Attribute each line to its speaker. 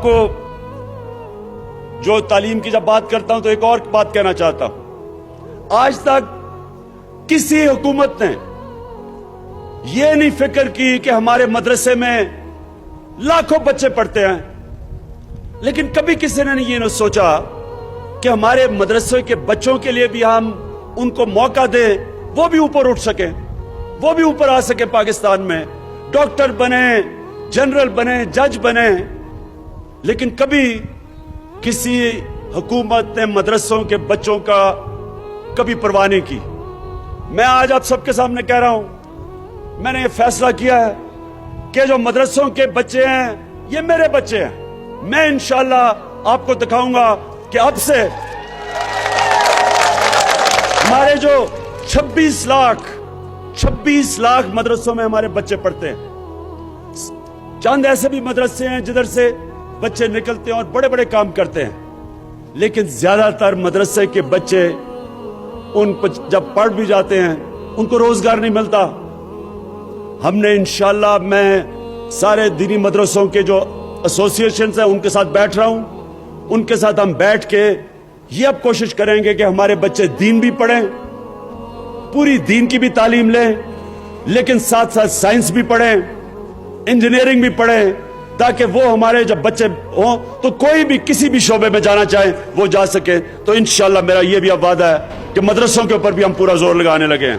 Speaker 1: کو جو تعلیم کی جب بات کرتا ہوں تو ایک اور بات کہنا چاہتا ہوں. آج تک کسی حکومت نے یہ نہیں فکر کی کہ ہمارے مدرسے میں لاکھوں بچے پڑھتے ہیں، لیکن کبھی کسی نے یہ نہیں سوچا کہ ہمارے مدرسے کے بچوں کے لیے بھی ہم ان کو موقع دیں، وہ بھی اوپر اٹھ سکیں، وہ بھی اوپر آ سکے، پاکستان میں ڈاکٹر بنے، جنرل بنے، جج بنے. لیکن کبھی کسی حکومت نے مدرسوں کے بچوں کا کبھی پرواہ نہیں کی. میں آج آپ سب کے سامنے کہہ رہا ہوں، میں نے یہ فیصلہ کیا ہے کہ جو مدرسوں کے بچے ہیں یہ میرے بچے ہیں. میں انشاءاللہ آپ کو دکھاؤں گا کہ اب سے ہمارے جو 26 لاکھ مدرسوں میں ہمارے بچے پڑھتے ہیں. چند ایسے بھی مدرسے ہیں جدھر سے بچے نکلتے ہیں اور بڑے بڑے کام کرتے ہیں، لیکن زیادہ تر مدرسے کے بچے ان جب پڑھ بھی جاتے ہیں ان کو روزگار نہیں ملتا. ہم نے انشاءاللہ، میں سارے دینی مدرسوں کے جو ایسوسیشنز ہیں ان کے ساتھ بیٹھ رہا ہوں، ان کے ساتھ ہم بیٹھ کے یہ اب کوشش کریں گے کہ ہمارے بچے دین بھی پڑھیں، پوری دین کی بھی تعلیم لیں، لیکن ساتھ ساتھ سائنس بھی پڑھیں، انجینئرنگ بھی پڑھیں، تاکہ وہ ہمارے جب بچے ہوں تو کوئی بھی کسی بھی شعبے میں جانا چاہیں وہ جا سکے. تو انشاءاللہ میرا یہ بھی اب وعدہ ہے کہ مدرسوں کے اوپر بھی ہم پورا زور لگانے لگے ہیں.